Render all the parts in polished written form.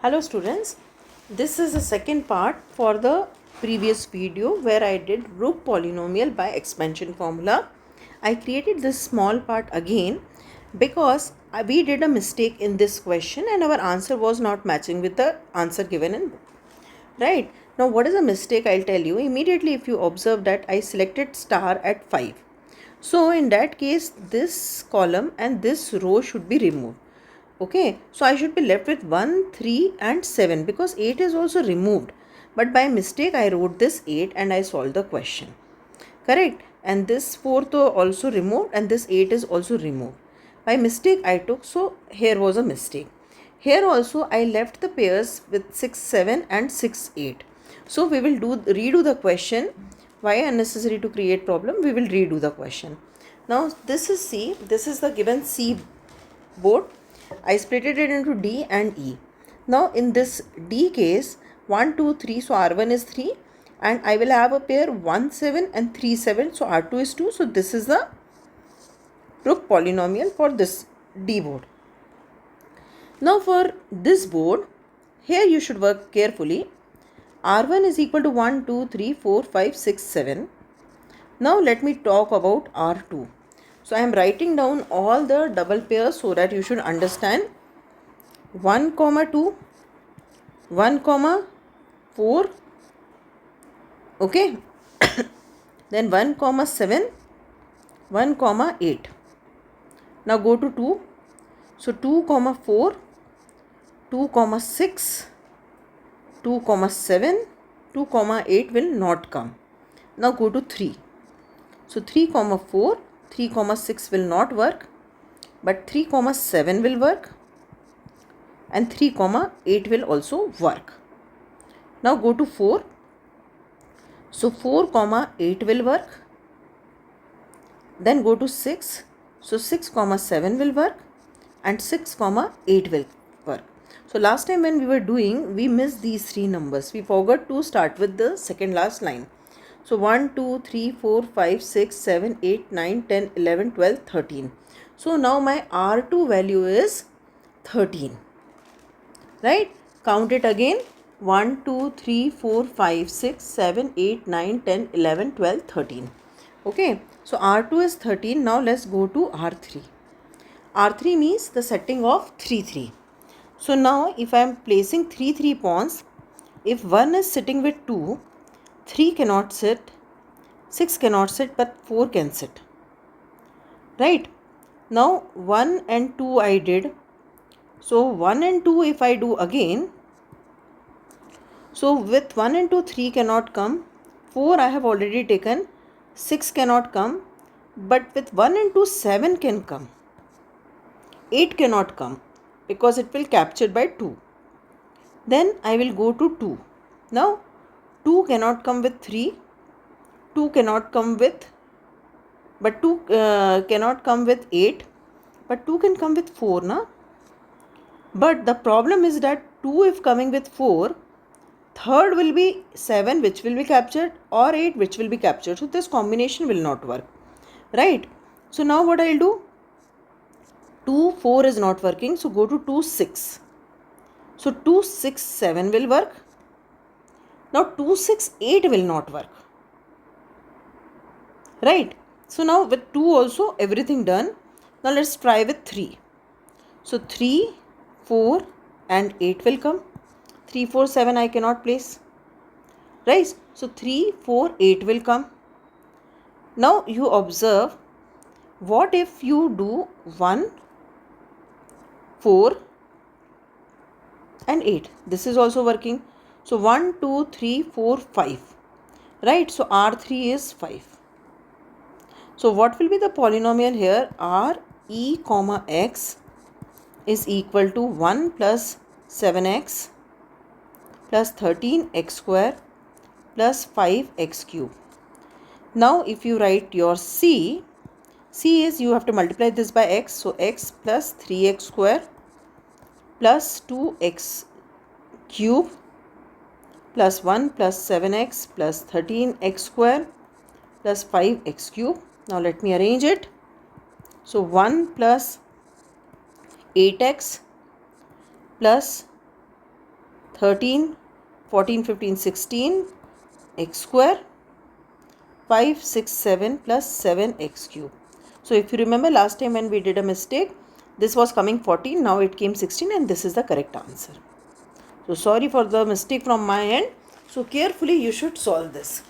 Hello students, this is the second part for the previous video where I did Rook polynomial by expansion formula. I created this small part again because we did a mistake in this question and our answer was not matching with the answer given in book. Right. Now what is a mistake? I'll tell you immediately. If you observe that I selected star at 5. So in that case this column and this row should be removed. Okay, so I should be left with 1, 3 and 7 because 8 is also removed. But by mistake I wrote this 8 and I solved the question. Correct? And this 4th also removed and this 8 is also removed. By mistake I took, so here was a mistake. Here also I left the pairs with 6, 7 and 6, 8. So we will redo the question. Why unnecessary to create problem? We will redo the question. Now this is C. This is the given C board. I split it into D and E. Now in this D case 1, 2, 3, so R1 is 3 and I will have a pair 1, 7 and 3, 7, so R2 is 2. So this is the Rook polynomial for this D board. Now for this board, here you should work carefully. R1 is equal to 1, 2, 3, 4, 5, 6, 7. Now let me talk about R2. So I am writing down all the double pairs so that you should understand. 1, 2, 1, 4, okay. Then 1, 7, 1, 8. Now go to 2. So 2, 4, 2, 6, 2, 7, 2, 8 will not come. Now go to 3. So 3, 4, 3, 6 will not work, but 3, 7 will work and 3, 8 will also work. Now go to 4. So 4, 8 will work. Then go to 6. So 6, 7 will work and 6, 8 will work. So last time when we were doing, we missed these three numbers. We forgot to start with the second last line. So 1, 2, 3, 4, 5, 6, 7, 8, 9, 10, 11, 12, 13. So now my R2 value is 13. Right? Count it again. 1, 2, 3, 4, 5, 6, 7, 8, 9, 10, 11, 12, 13. Okay. So R2 is 13. Now let's go to R3. R3 means the setting of 3, 3. So now if I am placing 3, 3 pawns, if 1 is sitting with 2, 3 cannot sit, 6 cannot sit, but 4 can sit. Right? Now 1 and 2 I did. So 1 and 2 if I do again, so with 1 and 2 3 cannot come, 4 I have already taken, 6 cannot come, but with 1 and 2 7 can come, 8 cannot come because it will capture by 2. Then I will go to 2. Now 2 cannot come with 3, 2 cannot come with, but 2 cannot come with 8, but 2 can come with 4 na. But the problem is that 2 if coming with 4, third will be 7 which will be captured or 8 which will be captured. So this combination will not work. Right? So now what I will do? 2, 4 is not working. So go to 2, 6. So 2, 6, 7 will work. Now 2, 6, 8 will not work. Right? So now with 2 also everything done. Now let's try with 3. So 3, 4 and 8 will come. 3, 4, 7 I cannot place. Right? So 3, 4, 8 will come. Now you observe, what if you do 1, 4 and 8? This is also working. So 1, 2, 3, 4, 5. Right? So R3 is 5. So what will be the polynomial here? R e comma x is equal to 1 plus 7x plus 13x square plus 5x cube. Now if you write your C is you have to multiply this by x. So x plus 3x square plus 2x cube plus 1 plus 7x plus 13x square plus 5x cube. Now let me arrange it. So 1 plus 8x plus 13, 14, 15, 16 x square, 5, 6, 7 plus 7 x cube. So if you remember last time when we did a mistake, this was coming 14, now it came 16, and this is the correct answer. So sorry for the mistake from my end. So carefully you should solve this.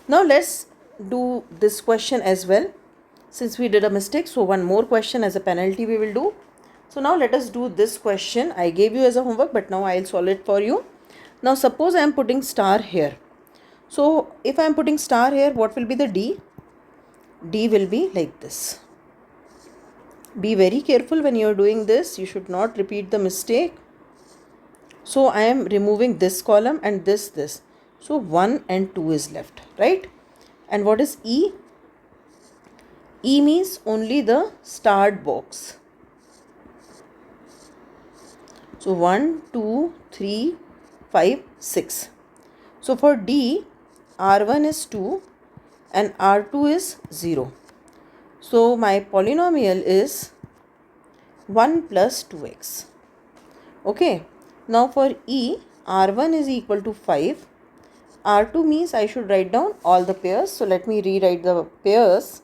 Now let's do this question as well. Since we did a mistake, so one more question as a penalty we will do. So now let us do this question. I gave you as a homework, but now I'll solve it for you. Now suppose I am putting star here. So if I am putting star here, what will be the D? D will be like this. Be very careful when you are doing this. You should not repeat the mistake. So I am removing this column and this. So 1 and 2 is left, right? And what is E? E means only the starred box. So 1, 2, 3, 5, 6. So for D, R1 is 2 and R2 is 0. So my polynomial is 1 plus 2x. Okay. Now for E, R1 is equal to 5. R2 means I should write down all the pairs. So let me rewrite the pairs.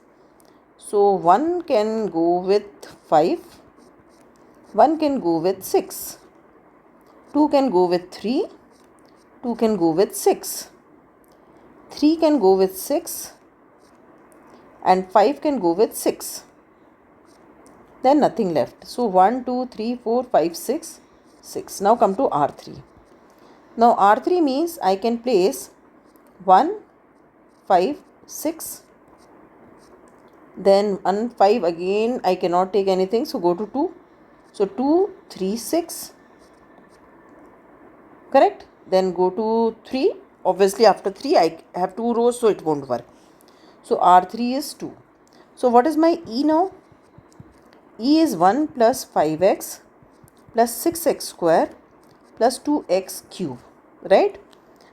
So 1 can go with 5. 1 can go with 6. 2 can go with 3. 2 can go with 6. 3 can go with 6. And 5 can go with 6. Then nothing left. So 1, 2, 3, 4, 5, 6, 6. Now come to R3. Now R3 means I can place 1, 5, 6. Then 1, 5 again I cannot take anything. So go to 2. So 2, 3, 6. Correct? Then go to 3. Obviously after 3 I have 2 rows, so it won't work. So R3 is 2. So what is my E now? E is 1 plus 5x plus 6x square plus 2x cube, right?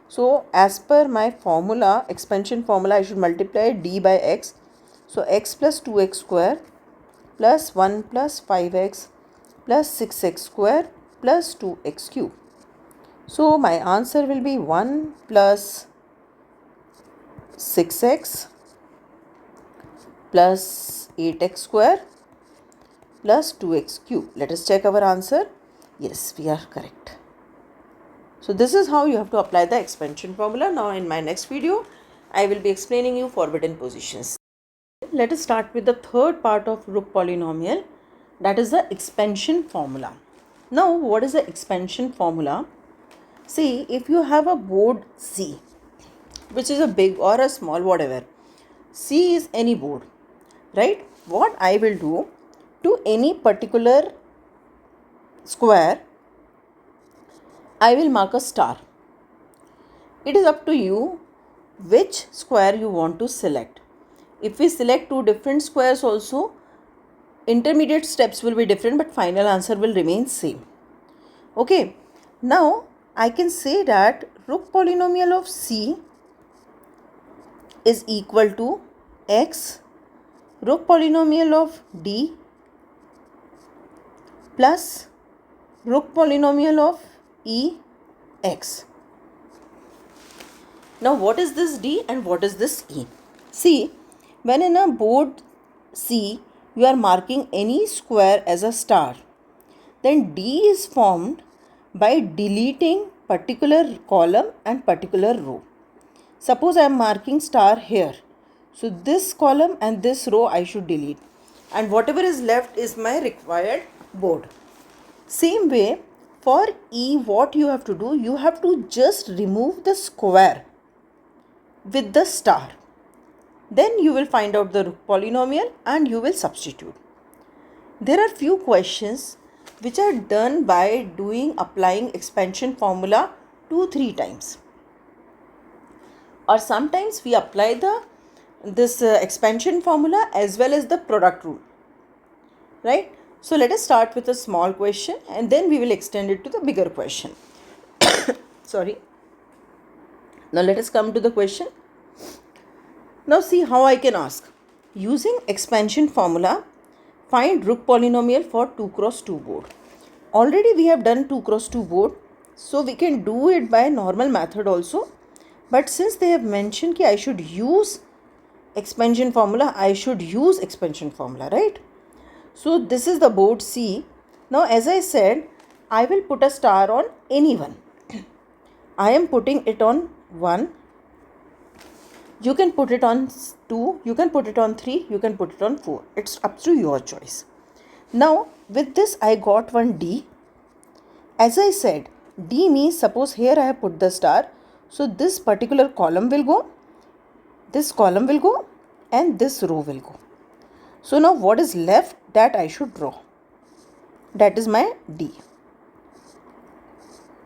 So as per my formula, expansion formula, I should multiply D by x. So x plus 2x square plus 1 plus 5x plus 6x square plus 2x cube. So my answer will be 1 plus 6x plus 8x square plus 2x cube. Let us check our answer. Yes, we are correct. So this is how you have to apply the expansion formula. Now in my next video, I will be explaining you forbidden positions. Let us start with the third part of Rook polynomial, that is the expansion formula. Now what is the expansion formula? See, if you have a board C, which is a big or a small, whatever. C is any board, right? What I will do, to any particular square, I will mark a star. It is up to you which square you want to select. If we select two different squares also, intermediate steps will be different, but final answer will remain same. Okay. Now I can say that Rook polynomial of C is equal to x Rook polynomial of D plus Rook polynomial of E x. Now what is this D and what is this E? See, when in a board C you are marking any square as a star, then D is formed by deleting particular column and particular row. Suppose I am marking star here. So this column and this row I should delete. And whatever is left is my required board. Same way, for E, what you have to do, you have to just remove the square with the star. Then you will find out the Rook polynomial and you will substitute. There are few questions which are done by applying expansion formula 2-3 times. Or sometimes we apply this expansion formula as well as the product rule, right? So let us start with a small question and then we will extend it to the bigger question. Sorry. Now let us come to the question. Now see how I can ask. Using expansion formula, find Rook polynomial for 2 cross 2 board. Already we have done 2 cross 2 board. So we can do it by normal method also. But since they have mentioned that I should use expansion formula, I should use expansion formula, right? So this is the board C. Now as I said, I will put a star on any one. I am putting it on 1. You can put it on 2. You can put it on 3. You can put it on 4. It's up to your choice. Now with this I got one D. As I said, D means suppose here I have put the star. So this particular column will go, this column will go, and this row will go. So now what is left that I should draw? That is my D.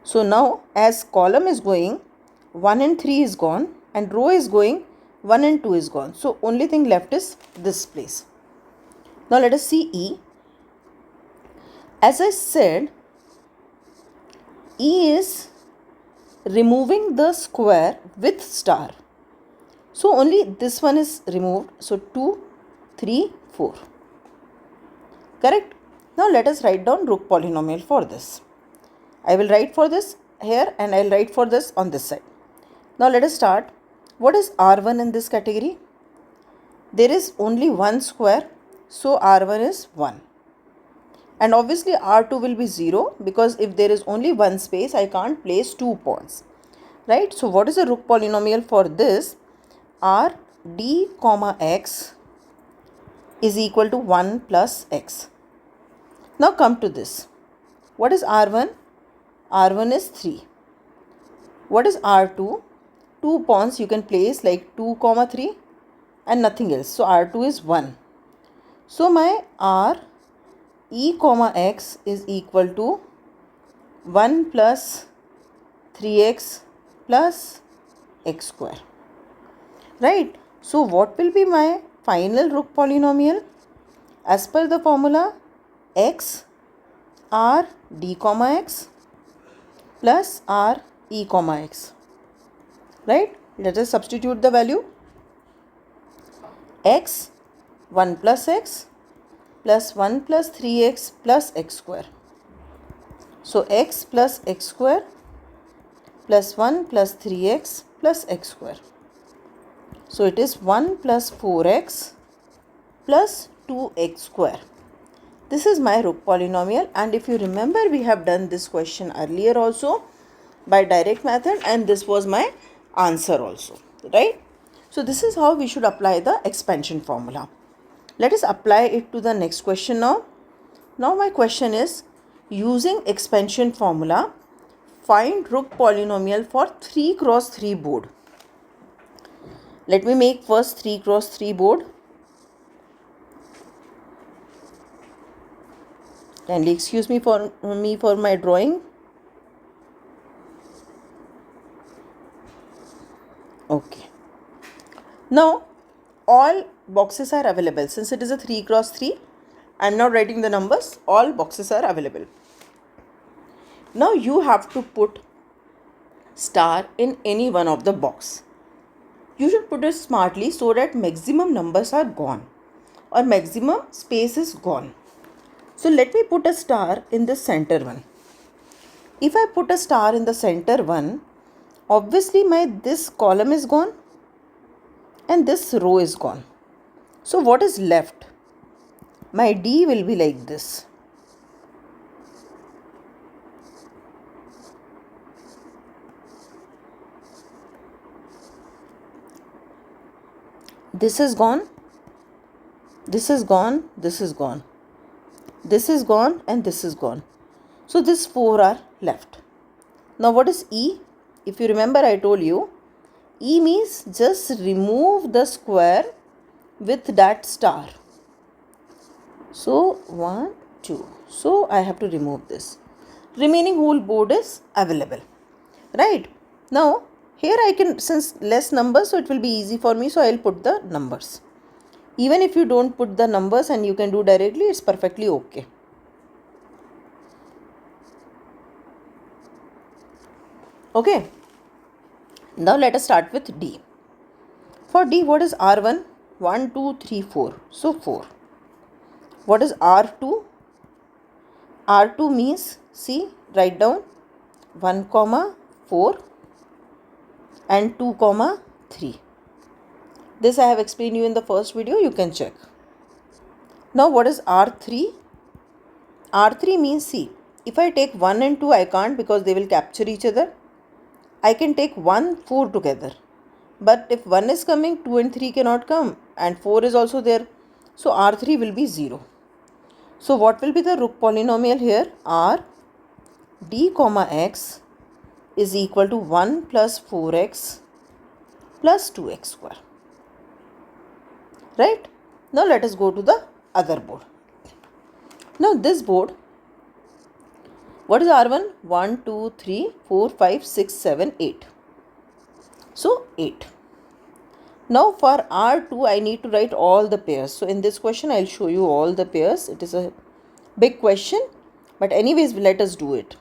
So now as column is going, 1 and 3 is gone, and row is going, 1 and 2 is gone. So only thing left is this place. Now let us see E. As I said, E is removing the square with star. So only this one is removed. So 2, 3, 4. Correct? Now let us write down Rook polynomial for this. I will write for this here and I will write for this on this side. Now let us start. What is R1 in this category? There is only one square. So R1 is 1. And obviously R2 will be 0 because if there is only one space, I can't place 2 pawns. Right? So what is the Rook polynomial for this? R d comma x is equal to 1 plus x. Now come to this. What is R1? R1 is 3. What is R2? 2 pawns you can place like 2 comma 3 and nothing else. So R2 is 1. So my R e comma x is equal to 1 plus 3x plus x square. Right? So what will be my final Rook polynomial? As per the formula, x r d comma x plus r e comma x. Right? Let us substitute the value. X 1 plus x plus 1 plus 3x plus x square. So x plus x square plus 1 plus 3x plus x square. So it is 1 plus 4x plus 2x square. This is my Rook polynomial, and if you remember, we have done this question earlier also by direct method, and this was my answer also, right? So this is how we should apply the expansion formula. Let us apply it to the next question now. Now my question is, using expansion formula, find Rook polynomial for 3 cross 3 board. Let me make first 3 cross 3 board. Kindly excuse me for my drawing. Okay. Now all boxes are available. Since it is a 3 cross 3, I am not writing the numbers. All boxes are available. Now you have to put star in any one of the box. You should put it smartly so that maximum numbers are gone or maximum space is gone. So let me put a star in the center one. If I put a star in the center one, obviously this column is gone and this row is gone. So what is left? My D will be like this. This is gone, this is gone, this is gone, this is gone, and this is gone. So these 4 are left. Now what is E? If you remember, I told you E means just remove the square with that star. So 1, 2. So I have to remove this. Remaining whole board is available. Right? Now here I can, since less numbers, so it will be easy for me. So I will put the numbers. Even if you don't put the numbers and you can do directly, it's perfectly okay. Okay. Now let us start with D. For D, what is R1? 1, 2, 3, 4. So 4. What is R2? R2 means, see, write down 1 comma 4 and 2 comma 3. This I have explained you in the first video, you can check. Now what is R3? R3 means, see, if I take 1 and 2, I can't because they will capture each other. I can take 1, 4 together. But if 1 is coming, 2 and 3 cannot come, and 4 is also there. So R3 will be 0. So what will be the Rook polynomial here? R d comma x is equal to 1 plus 4x plus 2x square. Right? Now let us go to the other board. Now this board, what is R1? 1, 2, 3, 4, 5, 6, 7, 8. So 8. Now for R2 I need to write all the pairs. So in this question I will show you all the pairs. It is a big question, but anyways let us do it.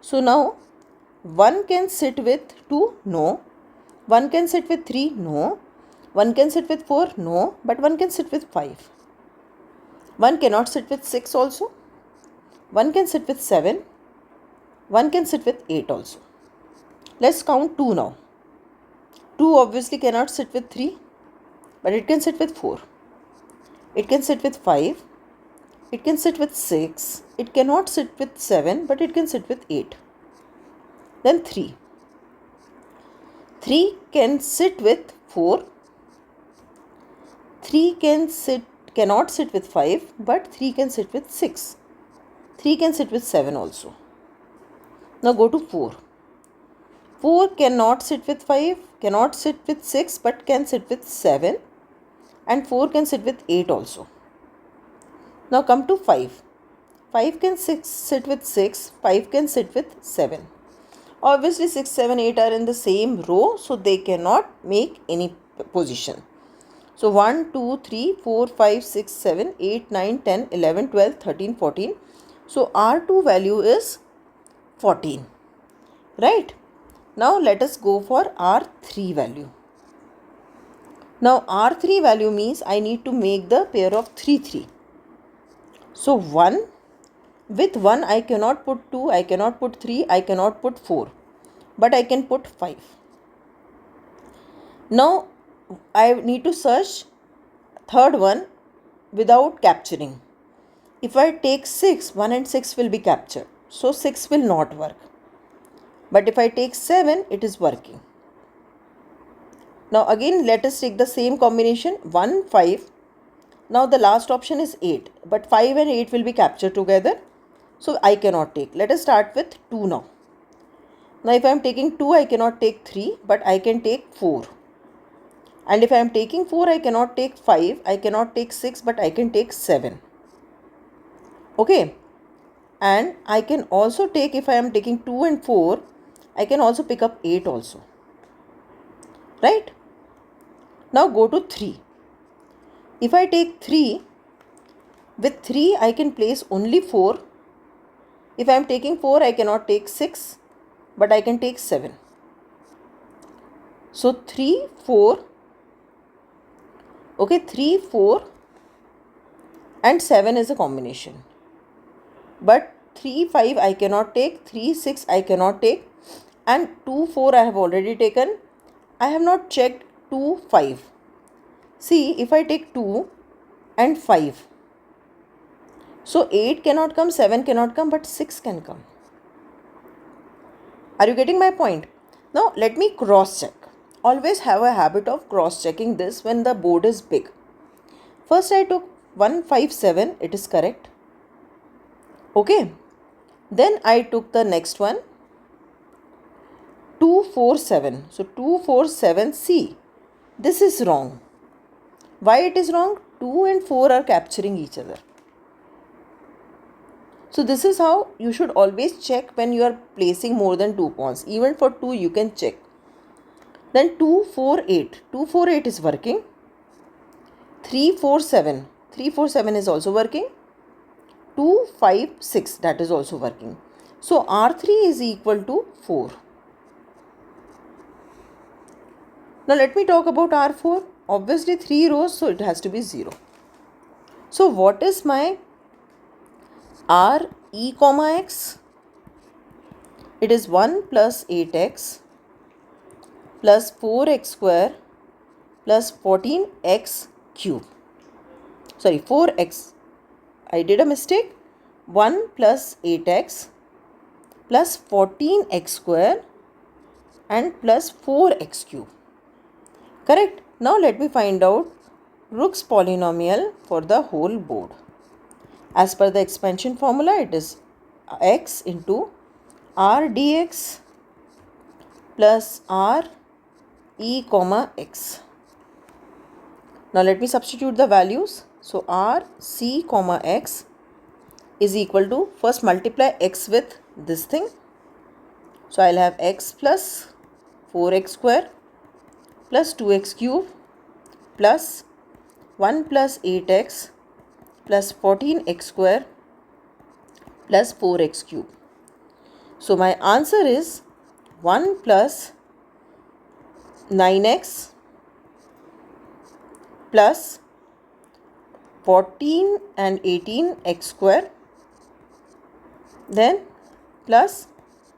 So now 1 can sit with 2? No. 1 can sit with 3? No. 1 can sit with 4? No. But 1 can sit with 5. 1 cannot sit with 6 also. 1 can sit with 7. 1 can sit with 8 also. Let's count 2 now. 2 obviously cannot sit with 3, but it can sit with 4. It can sit with 5. It can sit with 6. It cannot sit with 7, but it can sit with 8. Then 3. 3 can sit with 4. 3 cannot sit with 5, but 3 can sit with 6. 3 can sit with 7 also. Now go to 4. 4 cannot sit with 5, cannot sit with 6, but can sit with 7, and 4 can sit with 8 also. Now come to 5. 5 can sit with 6, 5 can sit with 7. Obviously 6, 7, 8 are in the same row, so they cannot make any position. So 1, 2, 3, 4, 5, 6, 7, 8, 9, 10, 11, 12, 13, 14. So R2 value is 14. Right? Now let us go for R3 value. Now R3 value means I need to make the pair of 3, 3. So 1, with 1 I cannot put 2, I cannot put 3, I cannot put 4. But I can put 5. Now I need to search third one without capturing. If I take 6, 1 and 6 will be captured. So 6 will not work. But if I take 7, it is working. Now again let us take the same combination 1, 5. Now the last option is 8. But 5 and 8 will be captured together. So I cannot take. Let us start with 2 now. Now if I am taking 2, I cannot take 3. But I can take 4. And if I am taking 4, I cannot take 5. I cannot take 6. But I can take 7. Okay. And I can also take, if I am taking 2 and 4, I can also pick up 8 also. Right? Now go to 3. If I take 3, with 3 I can place only 4. If I am taking 4, I cannot take 6, but I can take 7. So 3, 4. Okay, 3, 4 and 7 is a combination. But 3, 5 I cannot take, 3, 6 I cannot take, and 2, 4 I have already taken. I have not checked 2, 5. See, if I take 2 and 5, so 8 cannot come, 7 cannot come, but 6 can come. Are you getting my point? Now let me cross check. Always have a habit of cross checking this when the board is big. First I took 157, it is correct. Okay. Then I took the next one, 247. So 247C. This is wrong. Why it is wrong? 2 and 4 are capturing each other. So this is how you should always check when you are placing more than 2 pawns. Even for 2 you can check. Then 248. 248 is working. 347. 347 is also working. 256, that is also working. So R3 is equal to 4. Now let me talk about R4. Obviously 3 rows, so it has to be 0. So what is my R e comma x? it is 1 plus 8x plus 4x square plus 14x cube. Sorry, 4x. I did a mistake. 1 plus 8x plus 14x square and plus 4x cube. Correct. Now let me find out Rook's polynomial for the whole board. As per the expansion formula, it is x into r dx plus r e comma x. Now let me substitute the values. So r c comma x is equal to, first multiply x with this thing. So I'll have x plus 4x square plus 2x cube plus 1 plus 8x plus 14x square plus 4x cube. So my answer is 1 plus 9x plus 14 and 18x square, then plus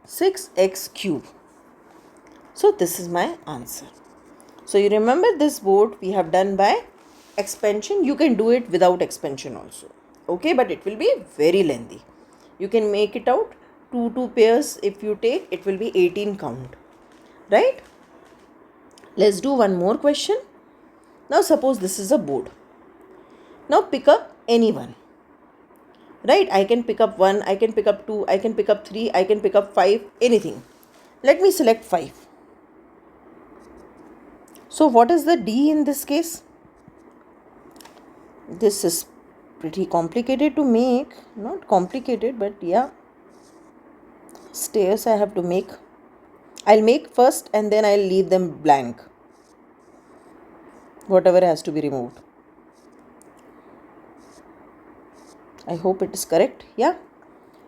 6x cube. So this is my answer. So you remember this board we have done by expansion. You can do it without expansion also. Okay, but it will be very lengthy. You can make it out 2 pairs. If you take, it will be 18 count. Right? Let's do one more question. Now suppose this is a board. Now pick up any one. Right? I can pick up 1, I can pick up 2, I can pick up 3, I can pick up 5, anything. Let me select 5. So what is the D in this case? This is pretty complicated to make. Not complicated, but yeah. Stairs I have to make. I'll make first and then I'll leave them blank. Whatever has to be removed. I hope it is correct. Yeah.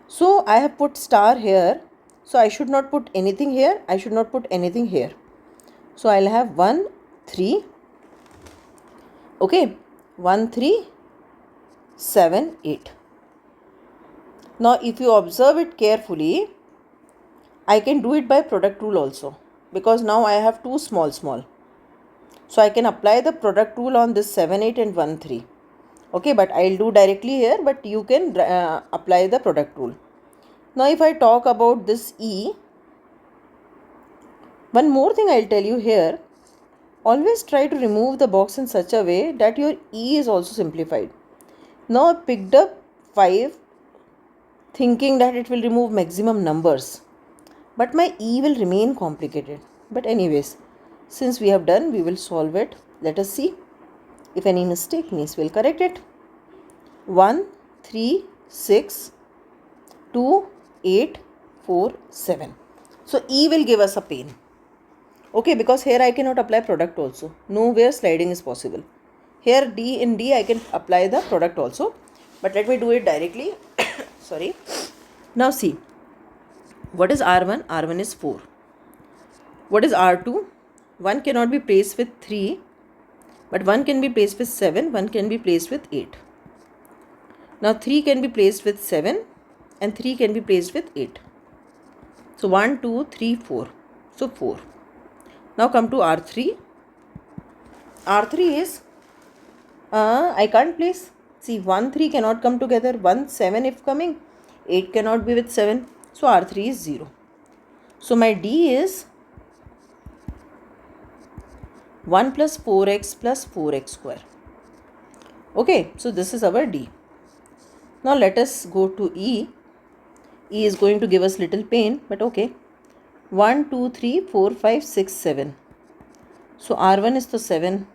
So I have put star here. So I should not put anything here. I should not put anything here. So I'll have 1, 3. Okay. 1, 3, 7, 8. Now if you observe it carefully, I can do it by product rule also, because now I have 2 small. So I can apply the product rule on this 7, 8 and 1, 3. Okay, but I'll do directly here, but you can apply the product rule. Now if I talk about this E, one more thing I'll tell you here. Always try to remove the box in such a way that your E is also simplified. Now I picked up 5 thinking that it will remove maximum numbers, but my E will remain complicated. But anyways, since we have done, we will solve it. Let us see. If any mistake means, we'll correct it. 1, 3, 6, 2, 8, 4, 7. So E will give us a pain. Okay, because here I cannot apply product also. Nowhere sliding is possible. Here in D I can apply the product also. But let me do it directly. Sorry. Now see. What is R1? R1 is 4. What is R2? 1 cannot be placed with 3. But 1 can be placed with 7, 1 can be placed with 8. Now 3 can be placed with 7 and 3 can be placed with 8. So 1, 2, 3, 4. So 4. Now come to R3. R3 is, I can't place. See, 1, 3 cannot come together. 1, 7 if coming. 8 cannot be with 7. So R3 is 0. So my D is 1 plus 4x plus 4x square. Okay, so this is our D. Now let us go to E. E is going to give us little pain, but okay. 1, 2, 3, 4, 5, 6, 7. So R1 is the 7.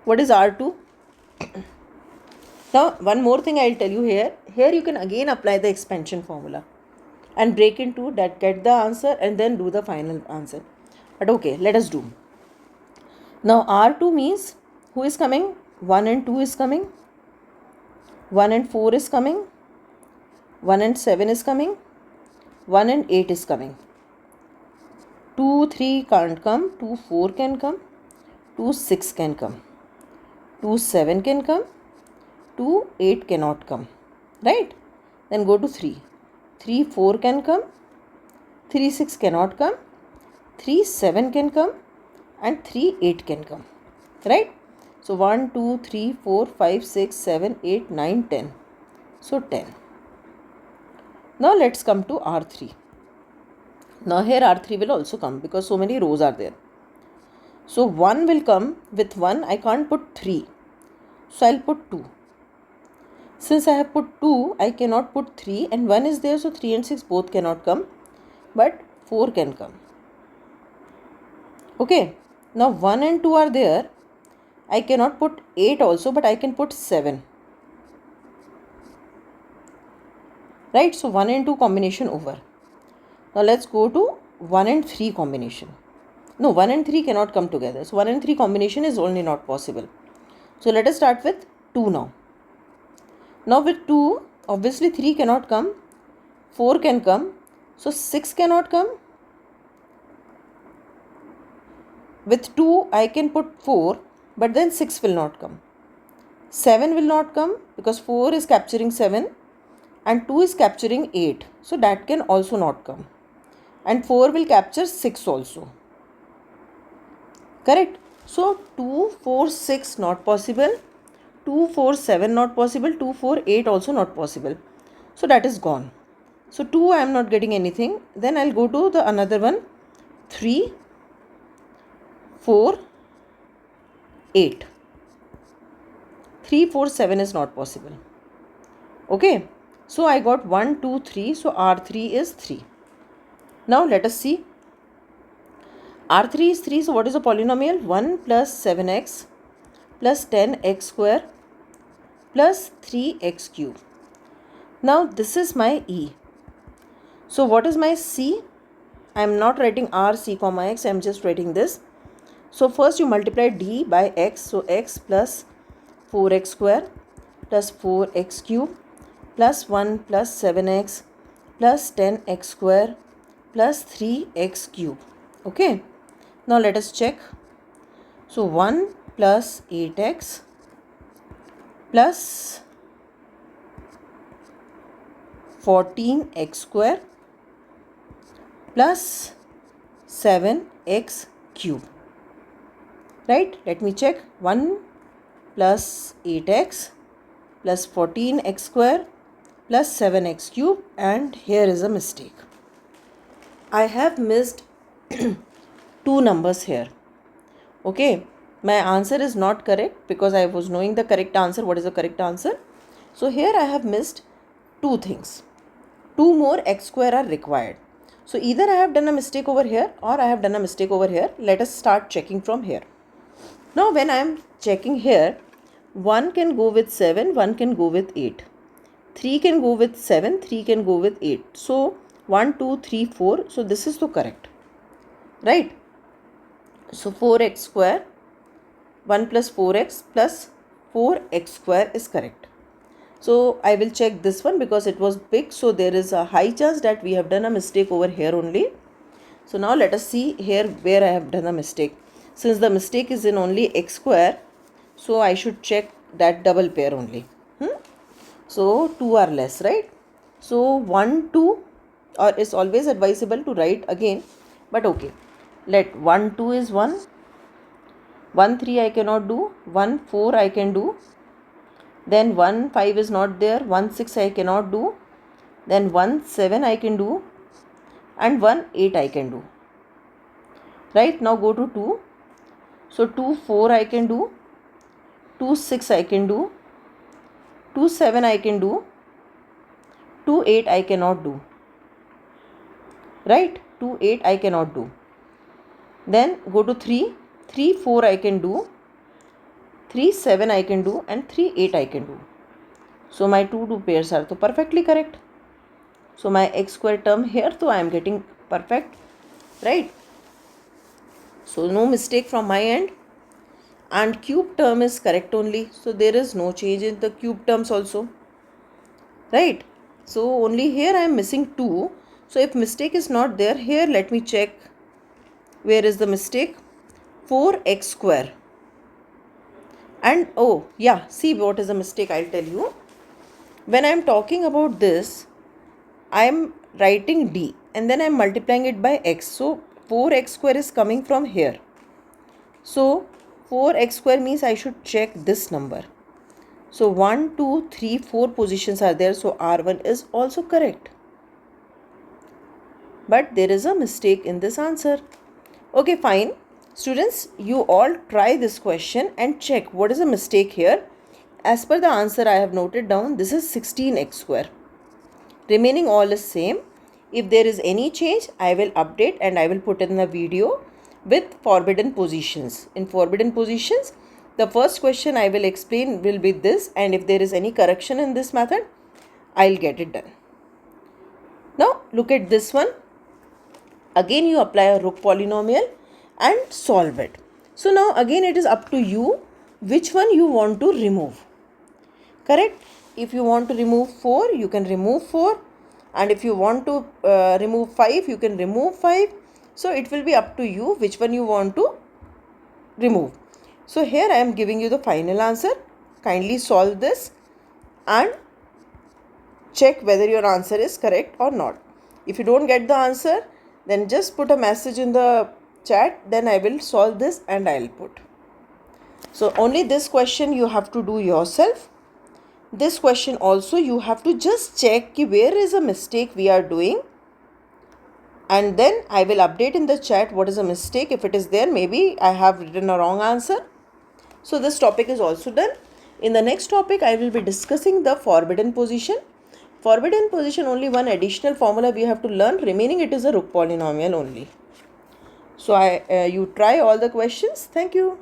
What is R2? Now one more thing I'll tell you here. Here you can again apply the expansion formula and break into that, get the answer and then do the final answer. But okay, let us do. Now R2 means, who is coming? 1 and 2 is coming. 1 and 4 is coming. 1 and 7 is coming. 1 and 8 is coming. 2, 3 can't come. 2, 4 can come. 2, 6 can come. 2, 7 can come. 2, 8 cannot come. Right? Then go to 3. 3, 4 can come. 3 6 cannot come, 3 7 can come, and 3 8 can come, right? So 1 2 3 4 5 6 7 8 9 10. So 10. Now let's come to R3. Now here R3 will also come because so many rows are there. So 1 will come. With 1 I can't put 3. So I'll put 2. Since I have put 2, I cannot put 3, and 1 is there, so 3 and 6 both cannot come, but 4 can come. Okay, now 1 and 2 are there. I cannot put 8 also, but I can put 7. Right, so 1 and 2 combination over. Now let's go to 1 and 3 combination. No, 1 and 3 cannot come together. So 1 and 3 combination is only not possible. So let us start with 2 now. Now with 2, obviously 3 cannot come, 4 can come, so 6 cannot come. With 2, I can put 4, but then 6 will not come. 7 will not come because 4 is capturing 7 and 2 is capturing 8. So that can also not come. And 4 will capture 6 also. Correct? So 2, 4, 6 not possible. 2, 4, 7 not possible. 2, 4, 8 also not possible. So that is gone. So 2 I am not getting anything. Then I'll go to the another one. 3, 4, 8. 3, 4, 7 is not possible. Okay. So I got 1, 2, 3. So R3 is 3. Now let us see. R3 is 3. So what is a polynomial? 1 plus 7x plus 10x square plus 3x cube. Now this is my E. So what is my C? I am not writing R, C, comma x. I am just writing this. So first you multiply D by x. So x plus 4x square plus 4x cube plus 1 plus 7x plus 10x square plus 3x cube. Okay. Now let us check. So 1 plus 8x plus 14x square plus 7x cube. Right? Let me check. 1 plus 8x plus 14x square plus 7x cube, and here is a mistake. I have missed 2 numbers here. Okay, my answer is not correct because I was knowing the correct answer. What is the correct answer? So here I have missed 2 things. 2 more x square are required. So either I have done a mistake over here or I have done a mistake over here. Let us start checking from here. Now when I am checking here, 1 can go with 7, 1 can go with 8. 3 can go with 7, 3 can go with 8. So 1, 2, 3, 4. So this is the correct. Right? So 4x square, 1 plus 4x plus 4x square is correct. So I will check this one because it was big. So there is a high chance that we have done a mistake over here only. So now let us see here where I have done a mistake. Since the mistake is in only x square, so I should check that double pair only. So 2 are less, right? So 1, 2 or is always advisable to write again. But okay. Let 1, 2 is 1. 1, 3 I cannot do. 1, 4 I can do. Then 1, 5 is not there. 1, 6 I cannot do. Then 1, 7 I can do. And 1, 8 I can do. Right? Now go to 2. So 2, 4 I can do. 2, 6 I can do. 2, 7 I can do. 2, 8 I cannot do. Right? 2, 8 I cannot do. Then go to 3. 3, 4 I can do. 3, 7 I can do. And 3, 8 I can do. So my 2 pairs are perfectly correct. So my x square term here, so I am getting perfect. Right? So no mistake from my end. And cube term is correct only. So there is no change in the cube terms also. Right? So only here I am missing 2. So if mistake is not there, here let me check. Where is the mistake? 4x square. And oh yeah, see what is the mistake, I'll tell you. When I am talking about this, I am writing D and then I am multiplying it by x. So 4x square is coming from here. So 4x square means I should check this number. So 1, 2, 3, 4 positions are there. So R1 is also correct. But there is a mistake in this answer. Okay, fine. Students, you all try this question and check what is the mistake here. As per the answer I have noted down, this is 16x square. Remaining all is same. If there is any change, I will update and I will put in the video with forbidden positions. In forbidden positions, the first question I will explain will be this, and if there is any correction in this method, I'll get it done. Now look at this one. Again you apply a Rook polynomial and solve it. So now again it is up to you which one you want to remove. Correct? If you want to remove 4, you can remove 4, and if you want to remove 5, you can remove 5. So it will be up to you which one you want to remove. So here I am giving you the final answer. Kindly solve this and check whether your answer is correct or not. If you don't get the answer, then just put a message in the chat, then I will solve this and I will put. So only this question you have to do yourself. This question also you have to just check where is a mistake we are doing, and then I will update in the chat what is a mistake. If it is there, maybe I have written a wrong answer. So this topic is also done. In the next topic, I will be discussing the forbidden position. Forbidden position, only one additional formula we have to learn. Remaining it is a Rook polynomial only. So you try all the questions. Thank you.